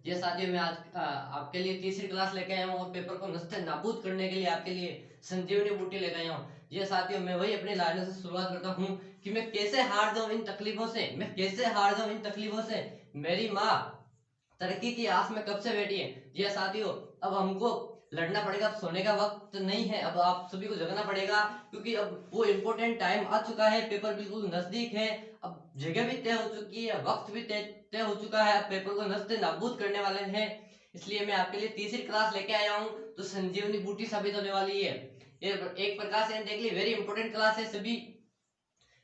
जी साथियों, मैं आज आपके लिए तीसरी क्लास लेके आया हूँ और पेपर को नस्ते नाबूद करने के लिए आपके लिए संजीवनी बूटी लेके आया हूँ। जी साथियों, मैं वही अपनी लाइनों से शुरुआत करता हूँ कि मैं कैसे हार जाऊँ इन तकलीफों से, मैं कैसे हार जाऊँ इन तकलीफों से। मेरी माँ तरक्की की आस में कब से बैठी है। जी हाँ साथियों, अब हमको लड़ना पड़ेगा, अब सोने का वक्त नहीं है, अब आप सभी को जगना पड़ेगा, क्योंकि अब वो इम्पोर्टेंट टाइम आ चुका है, पेपर बिल्कुल नजदीक है। अब जगह भी तय हो चुकी है, वक्त भी तय तय हो चुका है, अब पेपर को नस्ते नाबूद करने वाले हैं। इसलिए मैं आपके लिए तीसरी क्लास लेके आया हूँ, तो संजीवनी बूटी साबित होने वाली है। ये एक प्रकार से देख ली वेरी इंपॉर्टेंट क्लास है। सभी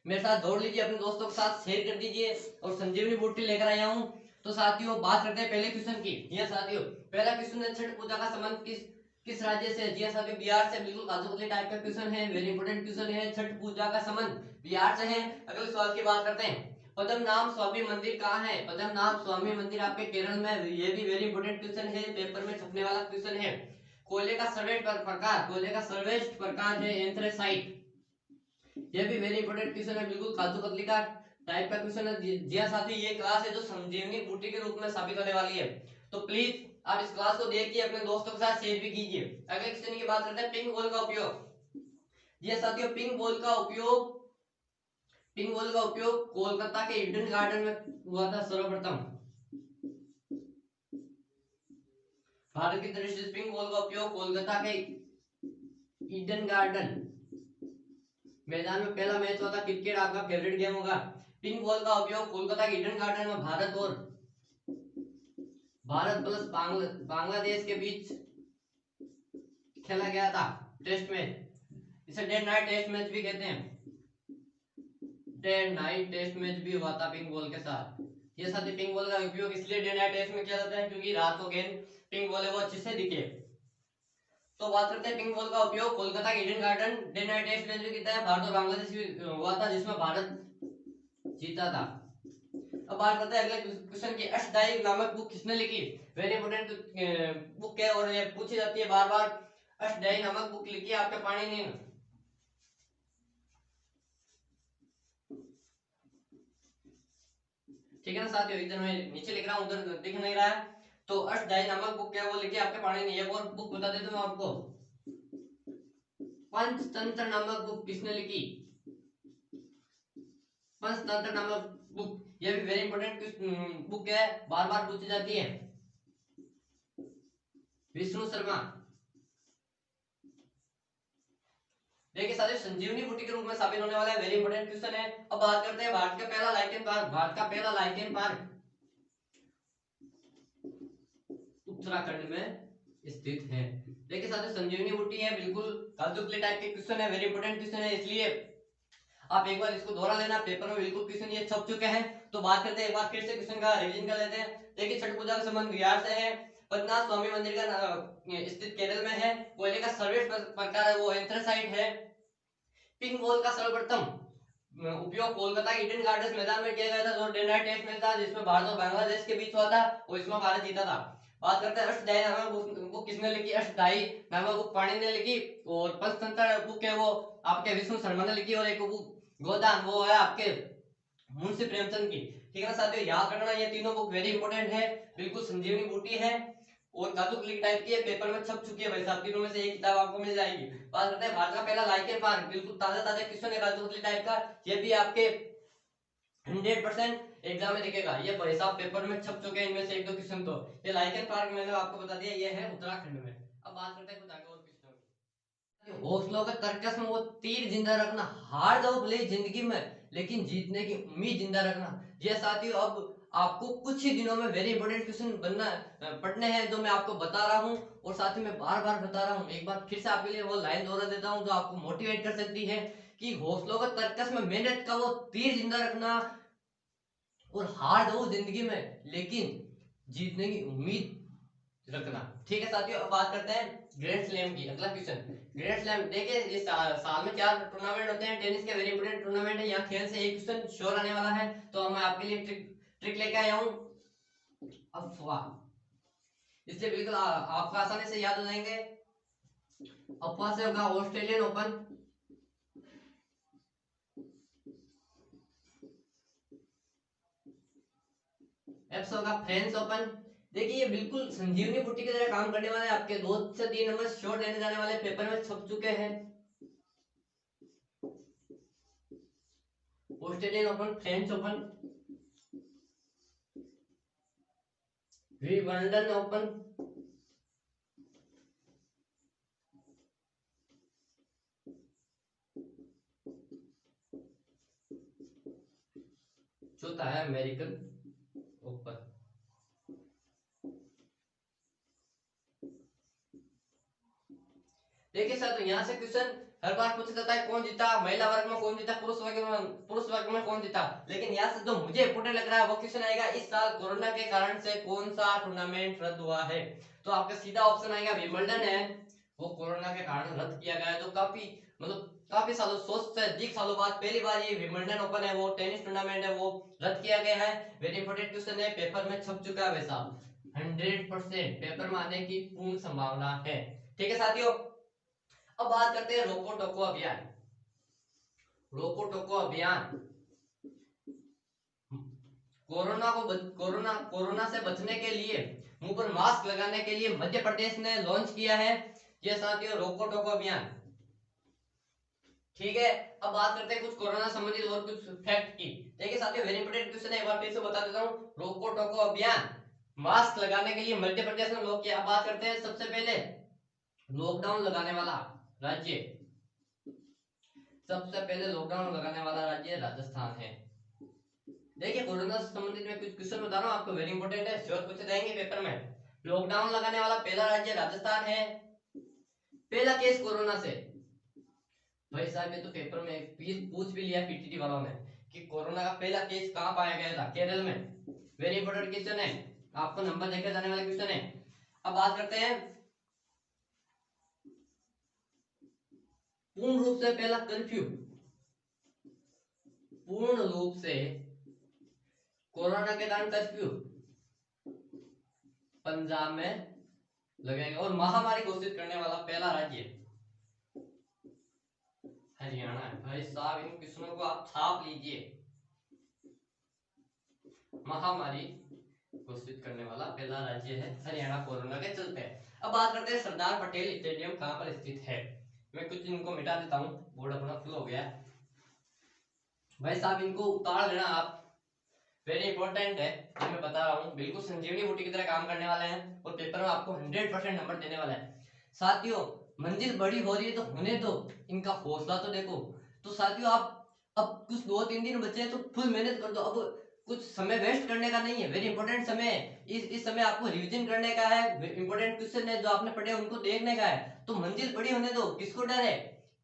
मेरे साथ जोड़ लीजिए, अपने दोस्तों के साथ शेयर कर दीजिए, और संजीवनी बूटी लेकर आया हूँ। तो साथियों, बात करते हैं पहले क्वेश्चन की। यह साथियों, पहला क्वेश्चन है, छठ पूजा का संबंध किस किस राज्य से। जी साथियों, बिहार से। बिल्कुल काजू कतली टाइप का क्वेश्चन है, वेरी इंपोर्टेंट क्वेश्चन है। छठ पूजा का संबंध बिहार से है। अगले सवाल की बात करते हैं, पद्मनाभ स्वामी मंदिर कहाँ है। पद्मनाभ स्वामी मंदिर आपके केरल में। ये भी वेरी इंपोर्टेंट क्वेश्चन है, पेपर में छपने वाला क्वेश्चन है। कोयले का सर्वेष्ट प्रकार, कोयले का सर्वेष्ट प्रकार है एंथ्रेसाइट। ये भी वेरी इंपोर्टेंट क्वेश्चन है, बिल्कुल काजू कतली का टाइप का क्वेश्चन है। जी हाँ साथी, ये क्लास है जो संजीवनी बूटी के रूप में साबित होने वाली है। तो प्लीज आप इस क्लास को देखिए, अपने दोस्तों के साथ शेयर भी कीजिए। अगले क्वेश्चन की बात करते हैं, पिंक बॉल का उपयोग। जी हाँ साथियों, पिंक बॉल का उपयोग कोलकाता के ईडन गार्डन में हुआ था सर्वप्रथम। भारत की दृष्टि से पिंक बॉल का उपयोग कोलकाता के ईडन गार्डन मैदान में पहला मैच हुआ था। क्रिकेट आपका फेवरेट गेम होगा। पिंक बॉल का उपयोग कोलकाता के ईडन गार्डन में भारत प्लस बांग्लादेश के बीच खेला गया था टेस्ट मैच। इसे डे नाइट टेस्ट मैच भी कहते हैं। डे नाइट टेस्ट मैच भी हुआ था पिंक बॉल के साथ। ये साथी, पिंक बॉल का उपयोग इसलिए डे नाइट टेस्ट में किया जाता है क्योंकि रात को गेंद पिंक बॉल है वो अच्छे से दिखे। तो बात करते हैं, पिंक बॉल का उपयोग कोलकाता के Eden Garden day night test match में किया है। भारत और बांग्लादेश भी हुआ था, जिसमें भारत जीता था। अब बात करते हैं अगले क्वेश्चन की, अष्टदायी नामक बुक किसने लिखी। वेरी इंपोर्टेंट बुक है और ये पूछी जाती है बार बार। अष्टदायी नामक बुक लिखी है आपके पाणिनि ने। ठीक है ना साथियों, इधर मैं नीचे लिख रहा हूँ, उधर दिख नहीं रहा है। तो अष्टदायी नामक बुक है वो लिखी है आपके पाणिनि। एक और बुक बता देता हूँ आपको, पंचतंत्र नामक बुक किसने लिखी। पंचतंत्र नामक बुक, ये भी वेरी इंपोर्टेंट बुक है, बार बार पूछी जाती है। विष्णु शर्मा। देखिए साथियों, संजीवनी बूटी के रूप में साबित होने वाला है, वेरी इंपोर्टेंट क्वेश्चन है। अब बात करते हैं भारत का पहला लाइकेन पार्क। भारत का पहला लाइकेन पार्क उत्तराखंड में स्थित है। देखिए साथियों, संजीवनी बूटी है, बिल्कुल काजू टाइप के क्वेश्चन है, वेरी इंपोर्टेंट क्वेश्चन है, इसलिए आप एक बार इसको दोहरा लेना, पेपर में बिल्कुल क्वेश्चन ये छप चुके हैं। तो बात करते हैं, एक बार फिर से क्वेश्चन का रिवीजन कर लेते हैं। देखिए, छठ पूजा का संबंध बिहार से है। पद्मनाभ स्वामी मंदिर का स्थित केरल में है। कोयले का सर्वेष्ट प्रकार है वो एंथ्रेसाइट है। पिंक बॉल का सर्वप्रथम उपयोग कोलकाता के ईडन गार्डन्स मैदान में किया गया था, जो डे नाइट टेस्ट मैच था, जिसमें भारत और बांग्लादेश के बीच हुआ था, और इसमें भारत जीता था। बात करते हैं अष्टदायी नामक बुक किसने लिखी। अष्टदायी नामक बुक पाणिनि ने लिखी, और पंचतंत्र बुक है वो आपके विष्णु शर्मा ने लिखी, और एक बुक गोदान वो है आपके मुंशी प्रेमचंद की। ठीक है ना साथियों, याद रखना ये तीनों बुक वेरी इंपोर्टेंट है, बिल्कुल संजीवनी बूटी है और काजू क्लिक टाइप की है, पेपर में छप चुकी है भाई साहब, तीनों में से एक किताब आपको मिल जाएगी। बात करते हैं भारत का पहला लाइकेन पार्क, बिल्कुल ताजा ताजा क्वेश्चन है काजू कतली टाइप का, ये भी आपके 100% एग्जाम में दिखेगा। ये भाई साहब पेपर में छप चुके हैं, इनमें से एक दो क्वेश्चन। तो ये लाइकेन पार्क मैंने आपको बता दिया, ये है उत्तराखंड में। अब बात करते हैं कुछ आगे और क्वेश्चन की। हौसलों का तर्कस में वो तीर जिंदा रखना, हार जाओ भले जिंदगी में, लेकिन जीतने की उम्मीद जिंदा रखना। ये साथियों, अब आपको कुछ ही दिनों में वेरी इंपोर्टेंट क्वेश्चन पढ़ने हैं, जो मैं आपको बता रहा हूँ, और साथ ही मैं बार बार बता रहा हूँ। एक बार फिर से आपके लिए वो लाइन दोहरा देता हूँ जो आपको मोटिवेट कर सकती है, कि हौसलों का तर्कस में मेहनत का वो तीर जिंदा रखना, और हार जाओ जिंदगी में, लेकिन जीतने की उम्मीद रखना। ठीक है साथियों, अब बात करते हैं ग्रैंड स्लैम की। अगला क्वेश्चन, ग्रैंड स्लैम। देखिए, इस साल में 4 टूर्नामेंट होते हैं, टेनिस के वेरी इंपोर्टेंट टूर्नामेंट है, यहाँ खेल से एक क्वेश्चन श्योर आने वाला है। तो मैं आपके लिए ट्रिक लेके आया हूँ, अफवाह। इसलिए बिल्कुल आपको आसानी से याद हो जाएंगे। अफवाह से होगा ऑस्ट्रेलियन ओपन, एफ से होगा फ्रेंच ओपन, देखिए ये बिल्कुल संजीवनी बूटी की तरह काम करने वाले आपके 2 से 3 नंबर शॉर्ट लेने जाने वाले पेपर में छप चुके हैं। Australian open, French open, Wimbledon open, चौथा है अमेरिकन ओपन। देखिए सर, तो यहाँ से क्वेश्चन हर बार पूछा जाता है कौन जीता, महिला वर्ग में कौन जीता, पुरुष वर्ग में कौन जीता। लेकिन यहाँ से जो मुझे इंपोर्टेंट लग रहा है वो क्वेश्चन आएगा, इस साल कोरोना के कारण से कौन सा टूर्नामेंट रद्द हुआ है। तो आपका सीधा ऑप्शन आएगा विंबलडन है, वो कोरोना के कारण रद्द किया गया है। जो काफी मतलब काफी सालों, 100 से अधिक सालों बाद पहली बार ये विंबलडन ओपन है, वो टेनिस टूर्नामेंट है, वो रद्द किया गया है। वेरी इंपोर्टेंट क्वेश्चन है, पेपर में छप चुका है वैसा, 100% पेपर में आने की पूर्ण संभावना है। ठीक है साथियों, अब बात करते हैं रोको टोको अभियान। रोको टोको अभियान कोरोना से बचने के लिए, मुंह पर मास्क लगाने के लिए मध्य प्रदेश ने लॉन्च किया है ये साथियों रोको टोको अभियान। ठीक है, अब बात करते हैं कुछ कोरोना संबंधित और कुछ फैक्ट की। देखिए साथियों, वेरी इंपोर्टेंट क्वेश्चन है, एक बार फिर से बता देता हूं। रोको टोको अभियान मास्क लगाने के लिए मध्य प्रदेश ने लॉन्च किया। अब बात करते हैं सबसे पहले लॉकडाउन लगाने वाला राज्य। सबसे पहले लॉकडाउन लगाने वाला राज्य राजस्थान है। देखिए कोरोना से संबंधित मैं कुछ क्वेश्चन बता रहा हूं आपको, वेरी इंपॉर्टेंट है, श्योर पूछे जाएंगे पेपर में। लॉकडाउन लगाने वाला पहला राज्य राजस्थान है। पहला केस कोरोना से, भाई साहब ये तो पेपर में पूछ भी लिया पीटीटी वालों ने कि कोरोना का पहला केस कहां पाया गया था, केरल में। वेरी इंपॉर्टेंट क्वेश्चन है, आपको नंबर देखे जाने वाले क्वेश्चन है। अब बात करते हैं पूर्ण रूप से पहला कर्फ्यू, पूर्ण रूप से कोरोना के कारण कर्फ्यू पंजाब में लगेगा। और महामारी घोषित करने वाला पहला राज्य हरियाणा है। भाई साहब इन क्वेश्चनों को आप छाप लीजिए, महामारी घोषित करने वाला पहला राज्य है हरियाणा कोरोना के चलते। अब बात करते हैं सरदार पटेल स्टेडियम कहां पर स्थित है। मैं कुछ इनको मिटा देता हूं, बोर्ड अपना फुल हो गया। भाई साहब इनको उतार लेना आप, वेरी इंपॉर्टेंट है, ये मैं बता रहा हूँ, बिल्कुल संजीवनी बूटी की तरह काम करने वाले हैं और पेपर में आपको 100% नंबर देने वाला है। साथियों मंजिल बड़ी हो रही है तो होने दो, इनका हौसला तो देखो। तो साथियों आप अब कुछ 2-3 दिन बचे हैं तो फुल मेहनत कर दो। अब कुछ समय वेस्ट करने का नहीं है, वेरी इंपॉर्टेंट समय है। इस समय आपको रिवीजन करने का है, इंपॉर्टेंट क्वेश्चन है जो आपने पढ़े उनको देखने का है। तो मंजिल बड़ी होने दो, किसको डर है,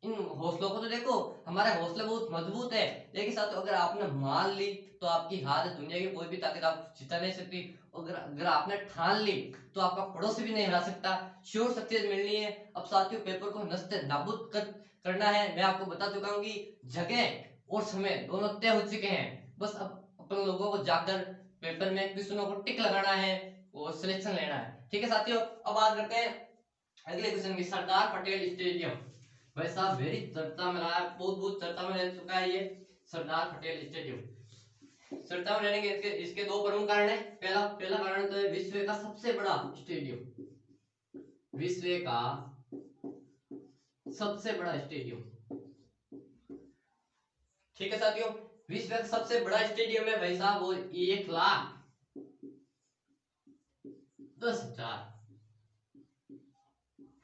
इन हौसलों को तो देखो, हमारे हौसले बहुत मजबूत है। लेकिन साथियों अगर आपने मान ली तो आपकी हार है, दुनिया की कोई भी ताकत आप जिता नहीं सकती। अगर आपने ठान ली तो आपका पड़ोसी भी नहीं हरा सकता। श्योर सक्सेस मिलनी है। अब साथियों पेपर को नस्ते नाबूद करना है। मैं आपको बता चुका हूँ कि जगह और समय दोनों तय हो चुके हैं, बस अब अपन लोगों को जाकर पेपर में क्वेश्चनों को टिक लगाना है और सिलेक्शन लेना है। ठीक है साथियों, अब बात करते हैं अगले क्वेश्चन की। सरदार पटेल स्टेडियम, भाई साहब वेरी चर्चा में रहा है, बहुत बहुत चर्चा में रह चुका है ये सरदार पटेल स्टेडियम। चर्चा में रहने के इसके दो प्रमुख कारण है। पहला कारण तो है विश्व का सबसे बड़ा स्टेडियम, विश्व का सबसे बड़ा स्टेडियम। ठीक है साथियों, विश्व का सबसे बड़ा स्टेडियम है भाई साहब, वो 1,10,000,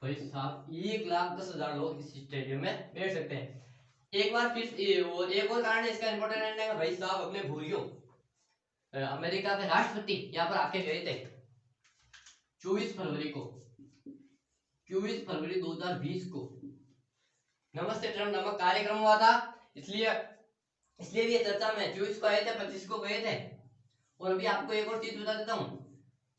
भाई साहब 1,10,000 लोग इस स्टेडियम में बैठ सकते हैं। एक बार फिर और एक और कारण है इसका इंपॉर्टेंट है भाई साहब, अपने भूरियों अमेरिका के राष्ट्रपति यहाँ पर आके गए थे 24 फरवरी को, 24 फरवरी 2020 को नमस्ते ट्रम्प नामक कार्यक्रम हुआ था। इसलिए इसलिए भी ये चर्चा में 24 को आए थे, 25 को गए थे। और अभी आपको एक और चीज बता देता हूँ,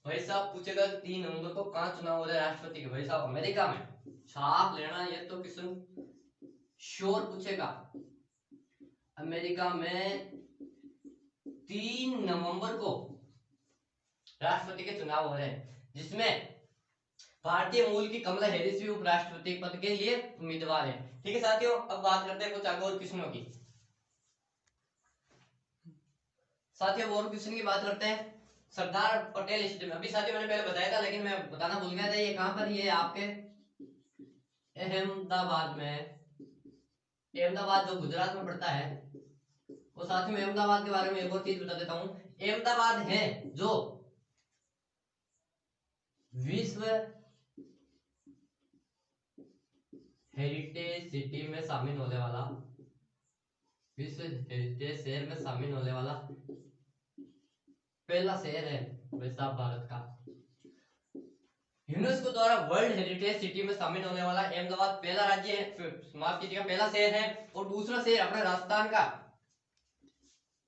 भाई साहब पूछेगा 3 नवंबर को कहाँ चुनाव हो रहा है राष्ट्रपति के, भाई साहब अमेरिका में। छाप लेना, ये तो क्वेश्चन श्योर पूछेगा। अमेरिका में 3 नवंबर को राष्ट्रपति के चुनाव हो रहे हैं, जिसमें भारतीय मूल की कमला हैरिस भी उपराष्ट्रपति पद के लिए उम्मीदवार है। ठीक है साथियों, अब बात करते हैं कुछ आगे और क्वेश्चनों की। साथियों और क्वेश्चन की बात करते हैं। सरदार पटेल स्टेडियम। अभी साथियों मैंने पहले बताया था लेकिन मैं बताना भूल गया था, ये कहाँ पर, ये आपके अहमदाबाद में है। अहमदाबाद जो गुजरात में पड़ता है। और साथ में अहमदाबाद के बारे में एक और चीज बता देता हूँ, अहमदाबाद है जो विश्व हेरिटेज सिटी में शामिल होने वाला, विश्व हेरिटेज शहर में शामिल होने वाला पहला शहर है वैसा भारत का। यूनेस्को द्वारा वर्ल्ड हेरिटेज सिटी में शामिल होने वाला अहमदाबाद पहला राज्य है, माफ कीजिएगा पहला शहर है। और दूसरा शहर अपने राजस्थान का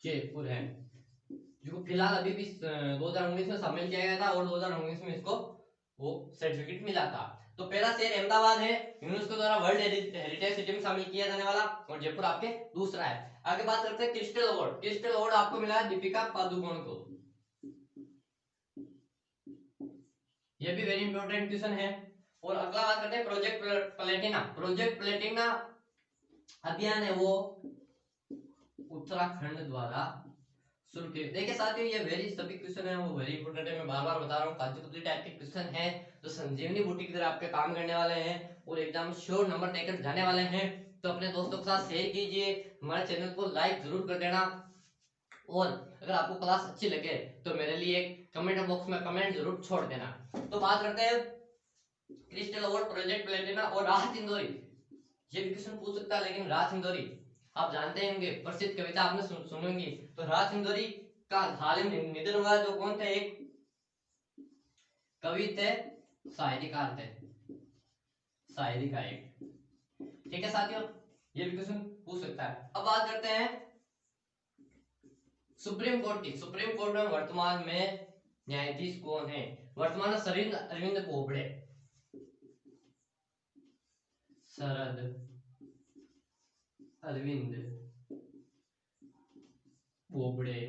जयपुर है, जो फिलहाल अभी भी 2019 में शामिल किया गया था और 2019 में इसको वो सर्टिफिकेट मिला था। तो पहला शहर अहमदाबाद है, यूनेस्को द्वारा वर्ल्ड हेरिटेज सिटी में शामिल किया जाने वाला, और जयपुर आपके दूसरा है। आगे बात करते हैं क्रिस्टल अवार्ड। क्रिस्टल अवार्ड आपको मिला है दीपिका पादुकोण को, ये भी वेरी इंपॉर्टेंट क्वेश्चन है। और अगला बात करते हैं प्रोजेक्ट प्लेटिना। प्रोजेक्ट प्लेटिना अभियान है वो उत्तराखंड द्वारा शुरू किया। देखिए साथियों ये वेरी सभी क्वेश्चन है वो वेरी इंपॉर्टेंट है, मैं बार बार बता रहा हूँ, काजू कतली टाइप के क्वेश्चन है जो संजीवनी बूटी की तरह आपके काम करने वाले हैं और एग्जाम श्योर नंबर देकर जाने वाले हैं। तो अपने दोस्तों के साथ शेयर कीजिए, हमारे चैनल को लाइक जरूर कर देना, और अगर आपको क्लास अच्छी लगे तो मेरे लिए कमेंट बॉक्स में कमेंट जरूर छोड़ देना। तो बात करते हैं क्रिस्टल अवार्ड, प्रोजेक्ट प्लेटिना और राहत इंदौरी। ये भी क्वेश्चन पूछ सकता है, लेकिन राहत इंदौरी आप जानते होंगे, प्रसिद्ध कविता आपने सुनेंगी। तो राहत इंदौरी का हाल ही में निधन हुआ, जो कौन थे, एक कवि थे, शायरीकार थे, शायरी का एक। ठीक है साथियों, ये भी क्वेश्चन पूछ सकता है। अब बात करते हैं सुप्रीम कोर्ट की। सुप्रीम कोर्ट में वर्तमान में न्यायाधीश कौन है? वर्तमान में शरद अरविंद बोबड़े, शरद अरविंद बोबड़े,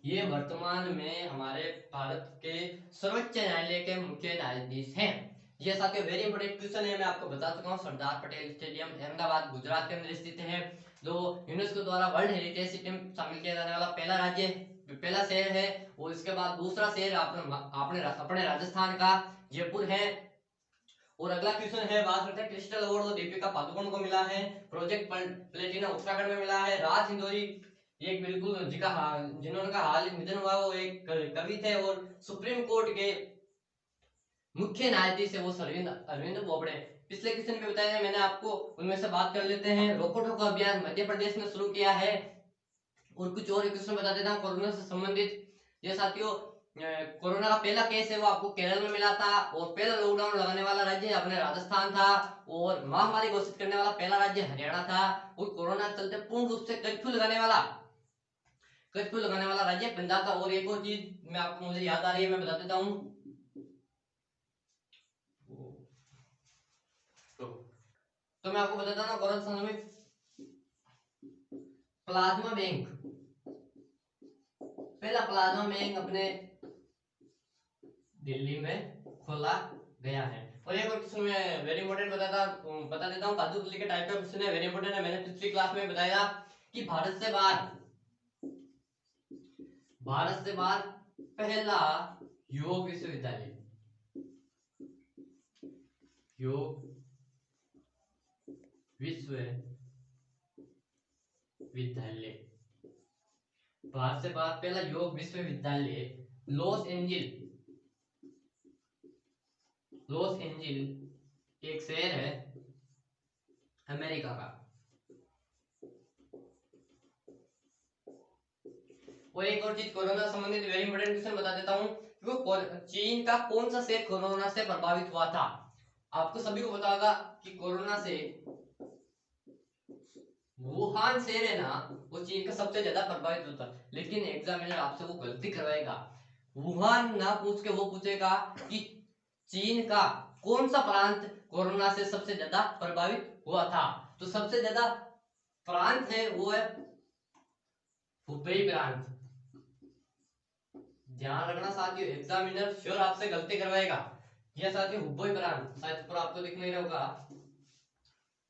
ये वर्तमान में हमारे भारत के सर्वोच्च न्यायालय के मुख्य न्यायाधीश हैं। ये साथियों वेरी इंपोर्टेंट क्वेश्चन है, मैं आपको बता चुका हूँ। सरदार पटेल स्टेडियम अहमदाबाद गुजरात के अंदर स्थित है, जो यूनेस्को द्वारा वर्ल्ड हेरिटेज सिटी में शामिल किया जाने वाला पहला राज्य, पहला शहर है। और इसके बाद दूसरा शहर अपने राजस्थान का जयपुर है। और अगला क्वेश्चन है, बात करते हैं क्रिस्टल अवार्ड तो दीपिका पादुकोण को मिला है, प्रोजेक्ट प्लेटिना उत्तराखंड में मिला है, राज इंदौरी एक बिल्कुल जिन्होंने का हाल निधन हुआ वो एक कवि थे, और सुप्रीम कोर्ट के मुख्य न्यायाधीश है वो अरविंद बोबड़े। पिछले क्वेश्चन में बताया मैंने आपको, उनमें से बात कर लेते हैं। रोको टोको अभियान मध्य प्रदेश में शुरू किया है। और कुछ और क्वेश्चन बता देता हूँ कोरोना से संबंधित। ये साथियों कोरोना का पहला केस है वो आपको केरल में मिला था, और पहला लॉकडाउन लगाने वाला राज्य अपने राजस्थान था, और महामारी घोषित करने वाला पहला राज्य हरियाणा था, और कोरोना के चलते पूर्ण रूप से कर्फ्यू लगाने वाला राज्य पंजाब था। और एक और चीज मैं आपको मुझे याद आ रही है, मैं बता देता हूँ। तो मैं आपको बताता हूँ कोरोना समय में प्लाज्मा बैंक, पहला प्लाज्मा बैंक अपने दिल्ली में खोला गया है। और एक और क्वेश्चन में वेरी इंपॉर्टेंट बता देता हूँ, काजू कतली के टाइप का क्वेश्चन है, वेरी इंपॉर्टेंट है। मैंने पिछली क्लास में बताया कि भारत से बाहर पहला योग विश्वविद्यालय, योग विश्वविद्यालय, भारत से बाहर पहला योग विश्वविद्यालय लॉस एंजिल एक शहर है अमेरिका का। और एक और चीज कोरोना संबंधित वेरी इंपॉर्टेंट क्वेश्चन बता देता हूँ, वो चीन का कौन सा शहर कोरोना से प्रभावित हुआ था? आपको सभी को पता होगा कि कोरोना से वुहान शहर है ना, वो चीन का सबसे ज्यादा प्रभावित होता है। लेकिन एग्जामिनर आपसे वो गलती करवाएगा, वुहान ना पूछ के वो पूछेगा कि चीन का कौन सा प्रांत कोरोना से सबसे ज्यादा प्रभावित हुआ था। तो सबसे ज्यादा प्रांत है वो है हुबेई प्रांत। ध्यान रखना साथियों, एग्जामिनर श्योर आपसे गलती करवाएगा। यह साथियों हुबेई प्रांत, शायद पर आपको दिख नहीं रहा होगा,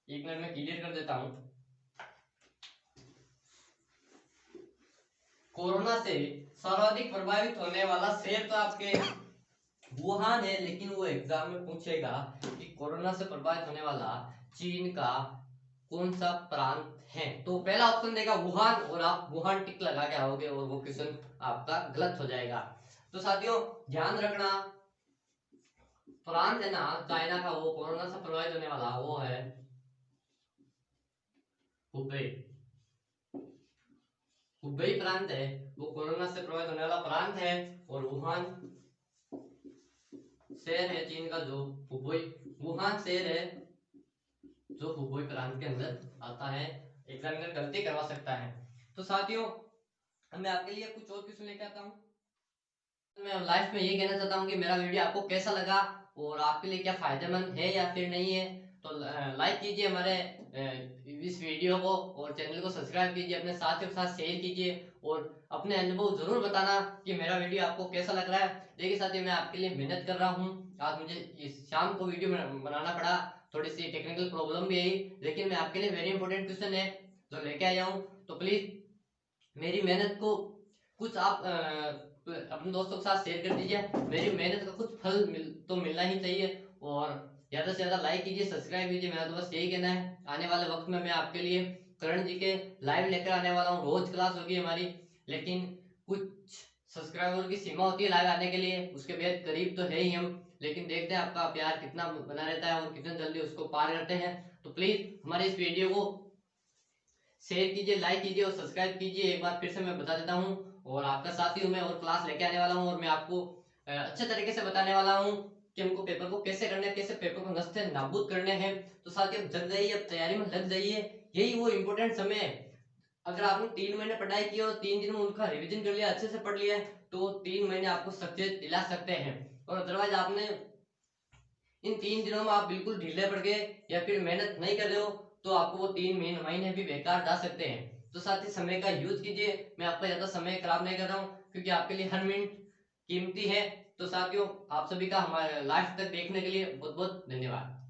एक मिनट में क्लियर कर देता हूं। कोरोना से सर्वाधिक प्रभावित होने वाला शहर तो आपके वुहान है, लेकिन वो एग्जाम में पूछेगा कि कोरोना से प्रभावित होने वाला चीन का कौन सा प्रांत है। तो पहला ऑप्शन देगा वुहान और आप वुहान टिक लगा के आओगे और वो क्वेश्चन आपका गलत हो जाएगा। तो साथियों ध्यान रखना, प्रांत है ना चाइना का, वो कोरोना से प्रभावित होने वाला वो है हुबेई। हुबेई प्रांत है वो कोरोना से प्रभावित होने वाला प्रांत है। और वुहान शहर है चीन का जो हुबेई, वुहान शहर है जो हुबेई प्रांत के अंदर आता है। एग्जामिनर गलती करवा सकता है। तो साथियों मैं आपके लिए कुछ और क्वेश्चन लेकर आता हूँ। मैं लाइफ में ये कहना चाहता हूँ कि मेरा वीडियो आपको कैसा लगा और आपके लिए क्या फायदेमंद है या फिर नहीं है। तो लाइक कीजिए हमारे इस वीडियो को और चैनल को सब्सक्राइब कीजिए, अपने साथियों के साथ शेयर कीजिए और अपने अनुभव जरूर बताना कि मेरा वीडियो आपको कैसा लग रहा है। देखिए साथियों मैं आपके लिए मेहनत कर रहा हूँ, आज मुझे इस शाम को वीडियो बनाना पड़ा, थोड़ी सी टेक्निकल प्रॉब्लम भी आई, लेकिन मैं आपके लिए वेरी इंपॉर्टेंट क्वेश्चन है जो लेके आया हूँ। तो प्लीज मेरी मेहनत को कुछ आप अपने दोस्तों के साथ शेयर कर दीजिए। मेरी मेहनत का कुछ फल तो मिलना ही चाहिए और ज्यादा से ज्यादा लाइक कीजिए, सब्सक्राइब कीजिए। मेरा तो बस यही कहना है। आने वाले वक्त में मैं आपके लिए करण जी के लाइव लेकर आने वाला हूँ, रोज क्लास होगी हमारी, लेकिन कुछ सब्सक्राइबर की सीमा होती है लाइव आने के लिए, उसके बेहद करीब तो है ही हम, लेकिन देखते हैं आपका प्यार कितना बना रहता है और कितने जल्दी उसको पार करते हैं। तो प्लीज हमारे इस वीडियो को शेयर कीजिए, लाइक कीजिए और सब्सक्राइब कीजिए। एक बार फिर से मैं बता देता हूँ और आपका साथी हूँ मैं और क्लास लेके आने वाला हूँ और मैं आपको अच्छे तरीके से बताने वाला हूँ कि हमको पेपर को कैसे करना है, कैसे पेपर को नस्ते नाबूद करने हैं। तो साथियों जग जाइए, अब तैयारी में लग जाइए, यही वो इम्पोर्टेंट समय है। अगर आपने 3 महीने पढ़ाई की और 3 दिन में उनका रिविजन कर लिया, अच्छे से पढ़ लिया तो 3 महीने आपको सक्सेस दिला सकते हैं। और अदरवाइज आपने इन 3 दिनों में आप बिल्कुल ढीले पड़ गए या फिर मेहनत नहीं कर रहे हो तो आपको वो 3 महीने भी बेकार जा सकते हैं। तो साथ ही समय का यूज कीजिए, मैं आपका ज्यादा समय खराब नहीं कर रहा हूँ क्योंकि आपके लिए हर मिनट कीमती है। तो साथियों आप सभी का हमारे लाइफ तक देखने के लिए बहुत बहुत धन्यवाद।